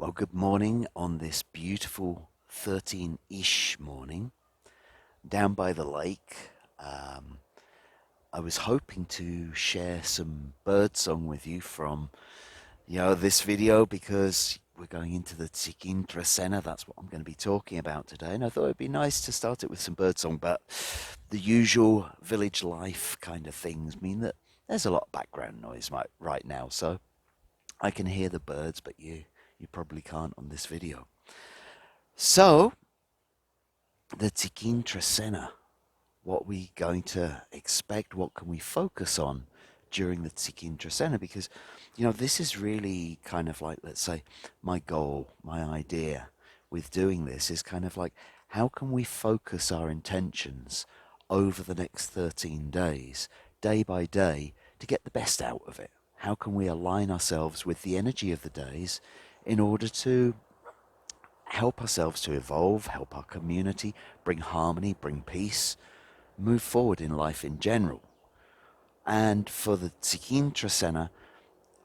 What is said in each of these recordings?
Well, good morning on this beautiful 13-ish morning down by the lake. Um, I was hoping to share some birdsong with you from, this video because we're going into the Tz'ikin Trecena. That's what I'm going to be talking about today. And I thought it'd be nice to start it with some birdsong, but the usual village life kind of things mean that there's a lot of background noise right now. So I can hear the birds, but you probably can't on this video. So, the Tz'ikin Trecena, what we going to expect, what can we focus on during the Tz'ikin Trecena? Because, this is really kind of like, let's say, my goal, my idea with doing this is kind of like, how can we focus our intentions over the next 13 days, day by day, to get the best out of it? How can we align ourselves with the energy of the days in order to help ourselves to evolve, help our community, bring harmony, bring peace, move forward in life in general? And for the Tz'ikin Trecena,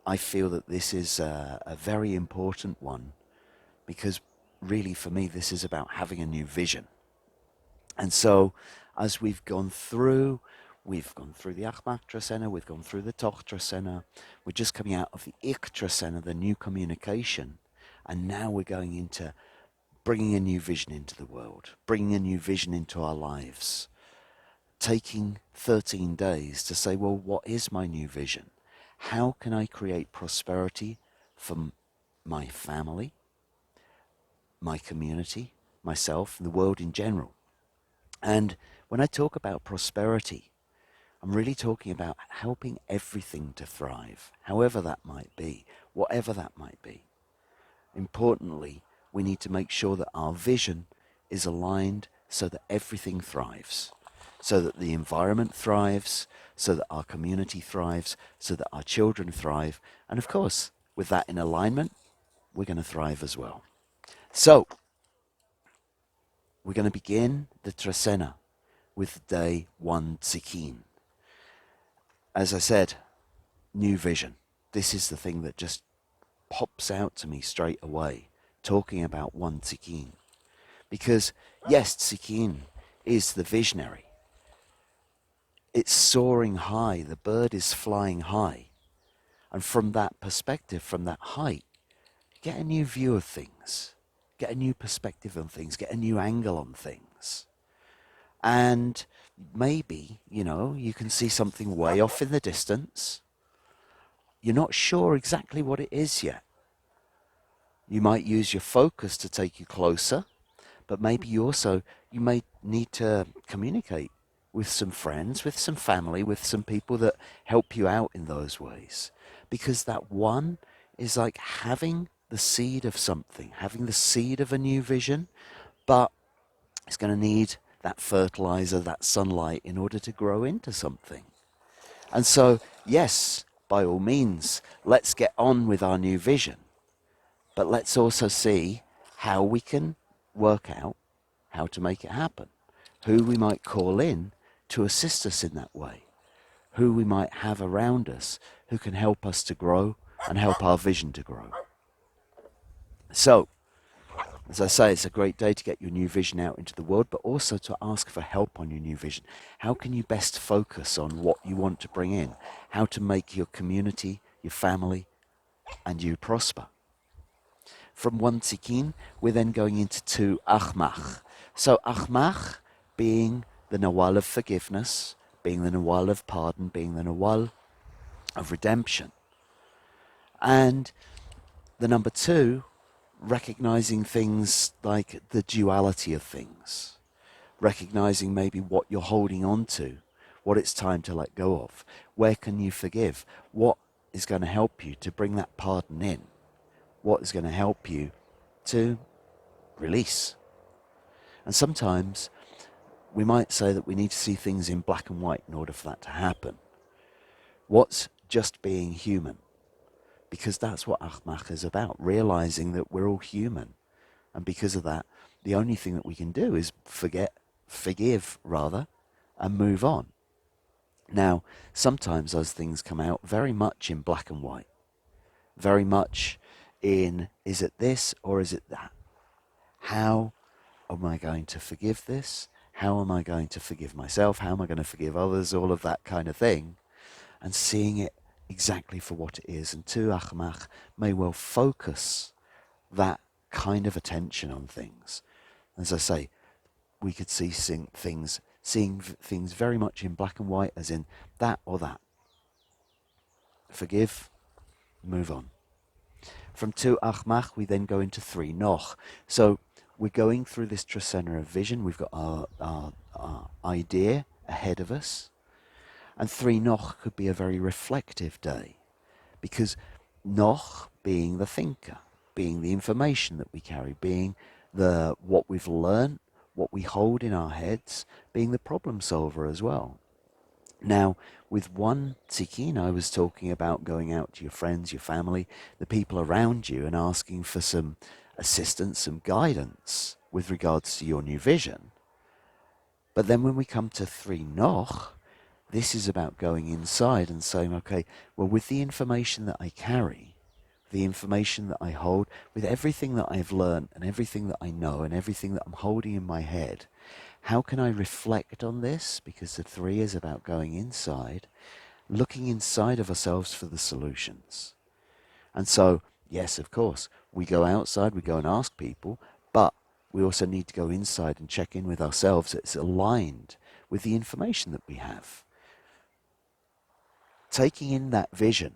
I feel that this is a very important one because really for me this is about having a new vision. And so as we've gone through the Ajmak Trecena, we've gone through the Toch Trecena, we're just coming out of the Ik Trecena, the new communication, and now we're going into bringing a new vision into the world, bringing a new vision into our lives, taking 13 days to say, well, what is my new vision? How can I create prosperity for my family, my community, myself, and the world in general? And when I talk about prosperity, I'm really talking about helping everything to thrive, however that might be, whatever that might be. Importantly, we need to make sure that our vision is aligned so that everything thrives, so that the environment thrives, so that our community thrives, so that our children thrive. And of course, with that in alignment, we're going to thrive as well. So, we're going to begin the Trecena with day 1 Tz'ikin. As I said, new vision. This is the thing that just pops out to me straight away, talking about 1 Tz'ikin. Because, yes, Tz'ikin is the visionary. It's soaring high, the bird is flying high. And from that perspective, from that height, get a new view of things, get a new perspective on things, get a new angle on things. And maybe, you can see something way off in the distance. You're not sure exactly what it is yet. You might use your focus to take you closer, but maybe you may need to communicate with some friends, with some family, with some people that help you out in those ways. Because that one is like having the seed of something, having the seed of a new vision, but it's going to need that fertilizer, that sunlight in order to grow into something. And so, yes, by all means, let's get on with our new vision. But let's also see how we can work out how to make it happen. Who we might call in to assist us in that way. Who we might have around us who can help us to grow and help our vision to grow. So, as I say, it's a great day to get your new vision out into the world, but also to ask for help on your new vision. How can you best focus on what you want to bring in? How to make your community, your family, and you prosper? From 1 Tz'ikin, we're then going into 2 Ajmak. So Ajmak being the Nawal of forgiveness, being the Nawal of pardon, being the Nawal of redemption. And the number 2, recognizing things like the duality of things, recognizing maybe what you're holding on to, what it's time to let go of, where can you forgive, what is going to help you to bring that pardon in, what is going to help you to release. And sometimes we might say that we need to see things in black and white in order for that to happen. What's just being human? Because that's what Ajmak is about, realizing that we're all human. And because of that, the only thing that we can do is forgive, and move on. Now, sometimes those things come out very much in black and white, very much in, is it this or is it that? How am I going to forgive this? How am I going to forgive myself? How am I going to forgive others? All of that kind of thing. And seeing it exactly for what it is. And two, Ajmak may well focus that kind of attention on things. As I say, we could seeing things very much in black and white, as in that or that. Forgive, move on. From two Ajmak, we then go into three Noch. So we're going through this Trecena of vision. We've got our idea ahead of us. And three Noch could be a very reflective day, because Noch being the thinker, being the information that we carry, being what we've learned, what we hold in our heads, being the problem solver as well. Now, with one Tz'ikin, I was talking about going out to your friends, your family, the people around you, and asking for some assistance, some guidance with regards to your new vision. But then when we come to three Noch, this is about going inside and saying, okay, well, with the information that I carry, the information that I hold, with everything that I've learned and everything that I know and everything that I'm holding in my head, how can I reflect on this? Because the three is about going inside, looking inside of ourselves for the solutions. And so, yes, of course, we go outside, we go and ask people, but we also need to go inside and check in with ourselves that it's aligned with the information that we have. Taking in that vision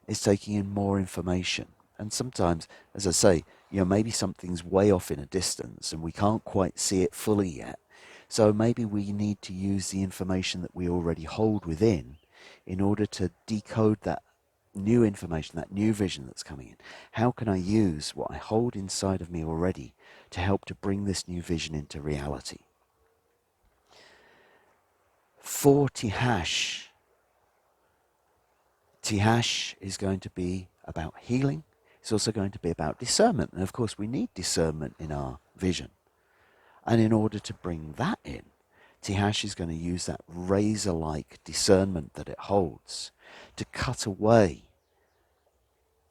is taking in more information. And sometimes, as I say, maybe something's way off in a distance and we can't quite see it fully yet. So maybe we need to use the information that we already hold within in order to decode that new information, that new vision that's coming in. How can I use what I hold inside of me already to help to bring this new vision into reality? For Tijax, Tijax is going to be about healing. It's also going to be about discernment. And of course, we need discernment in our vision. And in order to bring that in, Tijax is going to use that razor-like discernment that it holds to cut away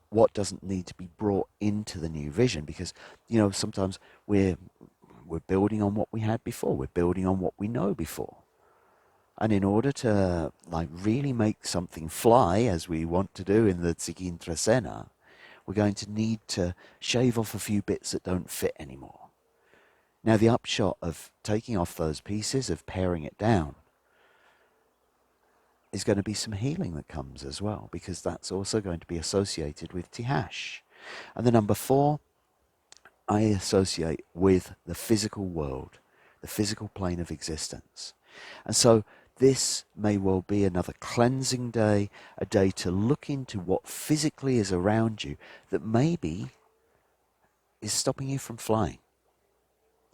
what doesn't need to be brought into the new vision. Because, sometimes we're building on what we had before. We're building on what we know before. And in order to really make something fly, as we want to do in the Tz'ikin Trecena, we're going to need to shave off a few bits that don't fit anymore. Now, the upshot of taking off those pieces, of paring it down, is going to be some healing that comes as well, because that's also going to be associated with Tijax. And the number 4, I associate with the physical world, the physical plane of existence. And so this may well be another cleansing day, a day to look into what physically is around you that maybe is stopping you from flying.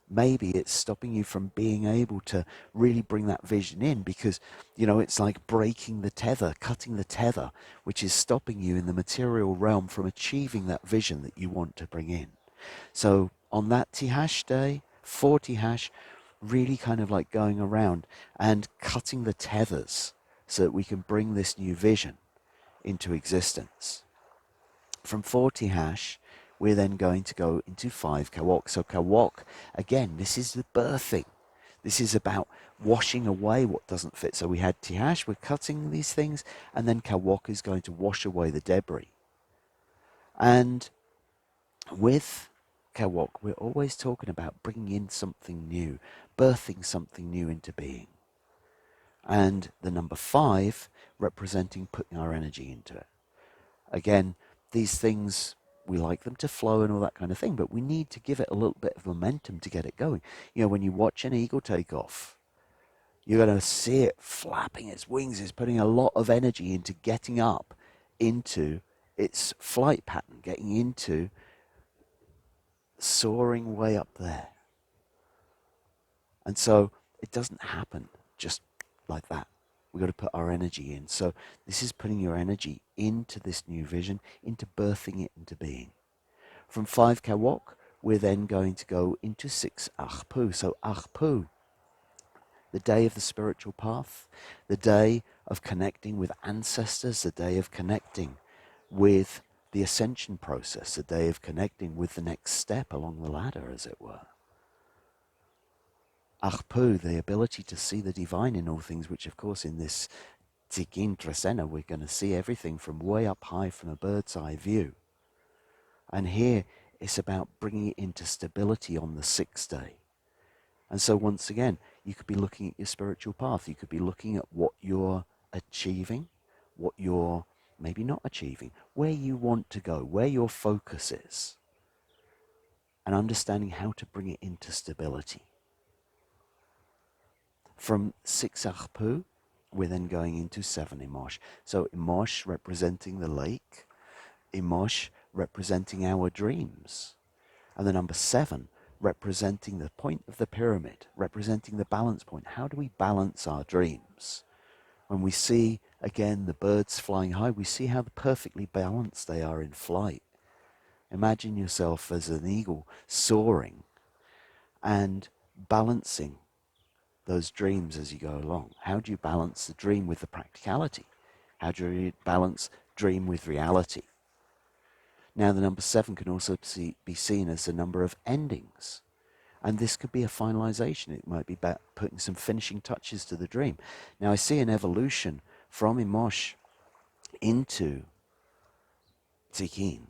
Maybe it's stopping you from being able to really bring that vision in, because, it's like breaking the tether, cutting the tether, which is stopping you in the material realm from achieving that vision that you want to bring in. So on that Tijax day, for Tijax, really kind of like going around and cutting the tethers so that we can bring this new vision into existence. From 4 Tijax, we're then going to go into 5 Kawok. So Kawok, again, this is the birthing. This is about washing away what doesn't fit. So we had Tijax, we're cutting these things, and then Kawok is going to wash away the debris. And with Kawok, we're always talking about bringing in something new, birthing something new into being. And the number 5 representing putting our energy into it. Again, these things, we like them to flow and all that kind of thing, but we need to give it a little bit of momentum to get it going. When you watch an eagle take off, you're going to see it flapping its wings. It's putting a lot of energy into getting up into its flight pattern, getting into soaring way up there. And so it doesn't happen just like that. We've got to put our energy in. So this is putting your energy into this new vision, into birthing it into being. From 5 Kawok, we're then going to go into 6 Ajpu. So Ajpu, the day of the spiritual path, the day of connecting with ancestors, the day of connecting with the ascension process, the day of connecting with the next step along the ladder, as it were. Ajpu, the ability to see the divine in all things, which of course in this Tz'ikin Trecena we're going to see everything from way up high from a bird's eye view. And here it's about bringing it into stability on the sixth day. And so once again, you could be looking at your spiritual path. You could be looking at what you're achieving, what you're maybe not achieving, where you want to go, where your focus is, and understanding how to bring it into stability. From 6 Ajpu, we're then going into 7 Imox. So Imox representing the lake, Imox representing our dreams, and the number 7 representing the point of the pyramid, representing the balance point. How do we balance our dreams? When we see, again, the birds flying high, we see how perfectly balanced they are in flight. Imagine yourself as an eagle soaring and balancing those dreams as you go along. How do you balance the dream with the practicality? How do you balance dream with reality? Now, the number 7 can also be seen as the number of endings. And this could be a finalization. It might be putting some finishing touches to the dream. Now, I see an evolution from Imox into Tz'ikin,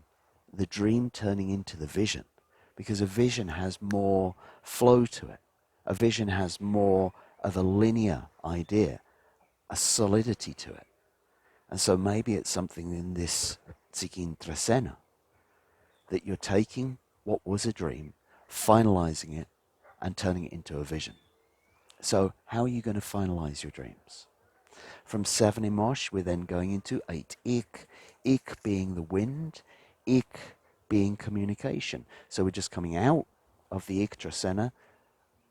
the dream turning into the vision, because a vision has more flow to it. A vision has more of a linear idea, a solidity to it. And so maybe it's something in this Tz'ikin Trecena that you're taking what was a dream, finalizing it, and turning it into a vision. So how are you going to finalize your dreams? From 7 Imox, we're then going into 8 Ik. Ik being the wind, Ik being communication. So we're just coming out of the Ik Trecena.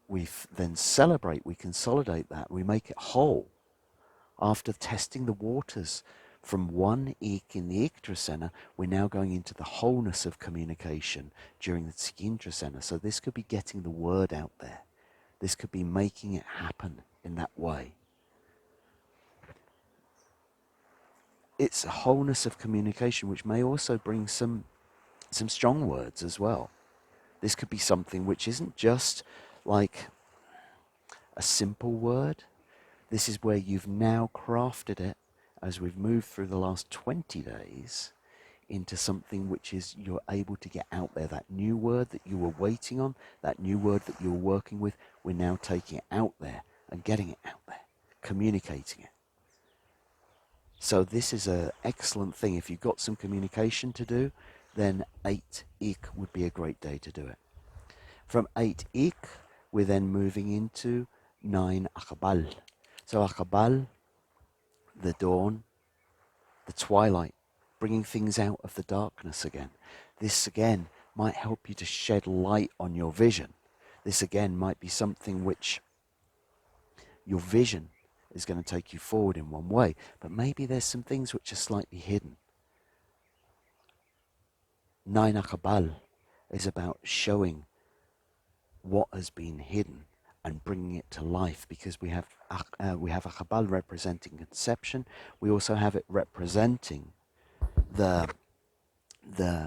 We then celebrate, we consolidate that, we make it whole. After testing the waters from 1 Ik in the Ik Trecena, we're now going into the wholeness of communication during the Tz'ikin Trecena. So this could be getting the word out there. This could be making it happen in that way. It's a wholeness of communication, which may also bring some strong words as well. This could be something which isn't just like a simple word. This is where you've now crafted it, as we've moved through the last 20 days, into something which is you're able to get out there. That new word that you were waiting on, that new word that you were working with, we're now taking it out there and getting it out there, communicating it. So this is an excellent thing. If you've got some communication to do, then 8 Ik would be a great day to do it. From 8 Ik, we're then moving into 9 Aq'qb'al. So Aq'qb'al, the dawn, the twilight, bringing things out of the darkness again. This again might help you to shed light on your vision. This again might be something which your vision is going to take you forward in one way, but maybe there's some things which are slightly hidden. 9 Aq'qb'al is about showing what has been hidden and bringing it to life, because we have Aq'qb'al representing conception. We also have it representing the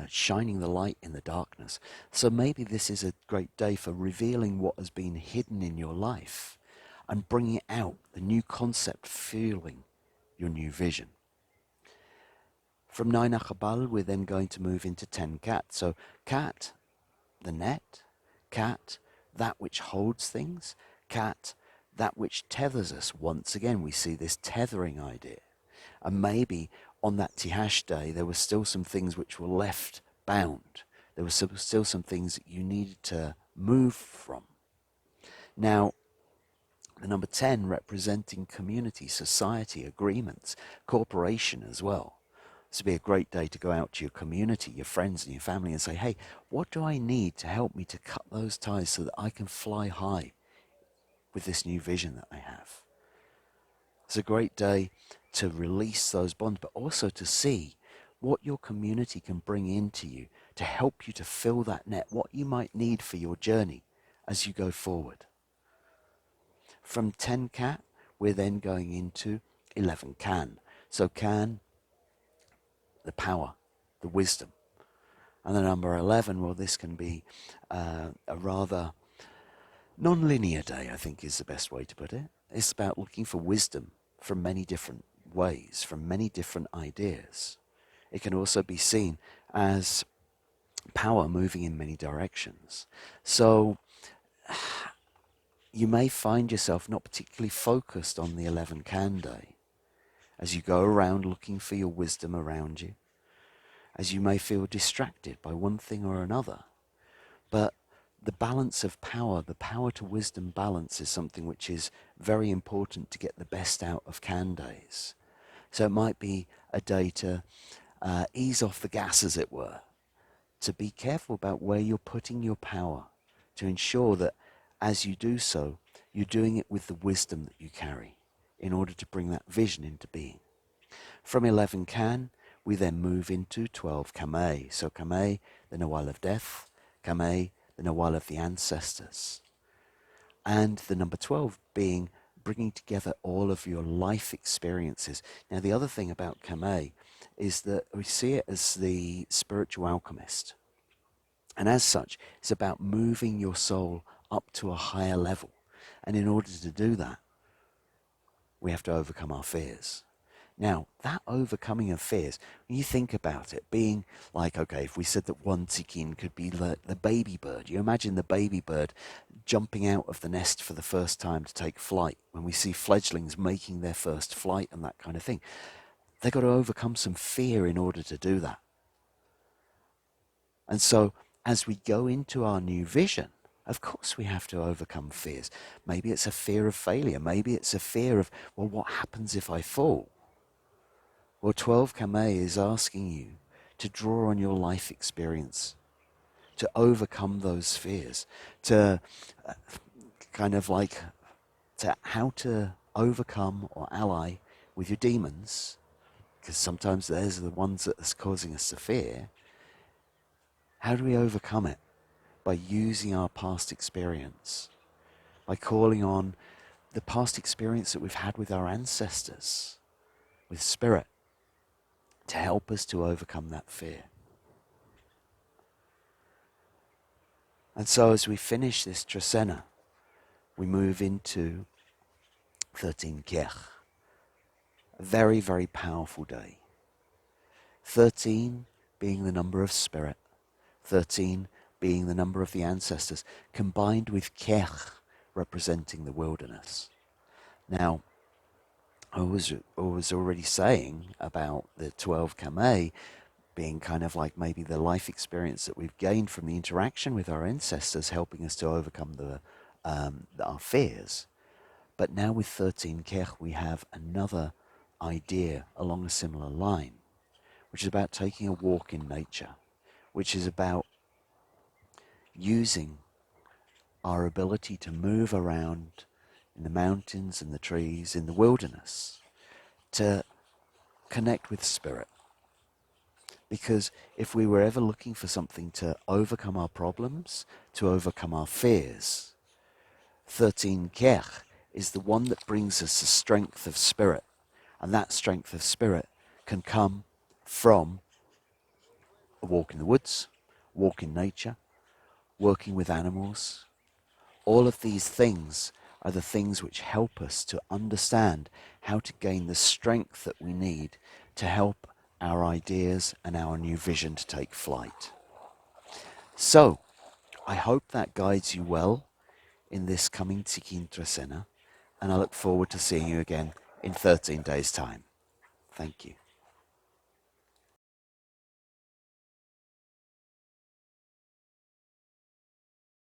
shining the light in the darkness. So maybe this is a great day for revealing what has been hidden in your life and bringing it out, the new concept, fueling your new vision. From 9 Aq'qb'al, we're then going to move into 10 Kat. So Kat, the net, Kat, that which holds things, Kat, that which tethers us. Once again, we see this tethering idea. And maybe on that Tijax day, there were still some things which were left bound. There were still some things that you needed to move from. Now, the number 10 representing community, society, agreements, cooperation as well. This would be a great day to go out to your community, your friends and your family, and say, hey, what do I need to help me to cut those ties so that I can fly high with this new vision that I have? It's a great day to release those bonds, but also to see what your community can bring into you to help you to fill that net, what you might need for your journey as you go forward. From 10 Kat, we're then going into 11 Kan. So Kan, the power, the wisdom. And the number 11, well, this can be a rather non-linear day, I think is the best way to put it. It's about looking for wisdom from many different ways, from many different ideas. It can also be seen as power moving in many directions. So you may find yourself not particularly focused on the 11 can day as you go around looking for your wisdom around you, as you may feel distracted by one thing or another. But the balance of power, the power to wisdom balance, is something which is very important to get the best out of can days. So it might be a day to ease off the gas, as it were, to be careful about where you're putting your power, to ensure that as you do so, you're doing it with the wisdom that you carry in order to bring that vision into being. From 11 can, we then move into 12 Kame. So Kame, the Nawal of death, Kame, the Nawal of the ancestors. And the number 12 being bringing together all of your life experiences. Now, the other thing about Kame is that we see it as the spiritual alchemist. And as such, it's about moving your soul up to a higher level. And in order to do that, we have to overcome our fears. Now, that overcoming of fears, when you think about it, being like, okay, if we said that one Tz'ikin could be the baby bird, you imagine the baby bird jumping out of the nest for the first time to take flight, when we see fledglings making their first flight and that kind of thing. They've got to overcome some fear in order to do that. And so, as we go into our new vision, of course we have to overcome fears. Maybe it's a fear of failure. Maybe it's a fear of, well, what happens if I fall? Well, 12 Kame is asking you to draw on your life experience, to overcome those fears, to kind of like to how to overcome or ally with your demons, because sometimes those are the ones that are causing us to fear. How do we overcome it? By using our past experience, by calling on the past experience that we've had with our ancestors, with spirit, to help us to overcome that fear. And so as we finish this Trecena, we move into 13 Kech, a very, very powerful day. 13 being the number of spirit, 13 being the number of the ancestors, combined with Kech representing the wilderness. Now, I was already saying about the 12 Kame being kind of like maybe the life experience that we've gained from the interaction with our ancestors, helping us to overcome our fears. But now with 13 Kech, we have another idea along a similar line, which is about taking a walk in nature, which is about using our ability to move around in the mountains and the trees, in the wilderness, to connect with spirit. Because if we were ever looking for something to overcome our problems, to overcome our fears, 13 Kech is the one that brings us the strength of spirit. And that strength of spirit can come from a walk in the woods, walk in nature, working with animals. All of these things are the things which help us to understand how to gain the strength that we need to help our ideas and our new vision to take flight. So, I hope that guides you well in this coming Tz'ikin Trecena, and I look forward to seeing you again in 13 days' time. Thank you.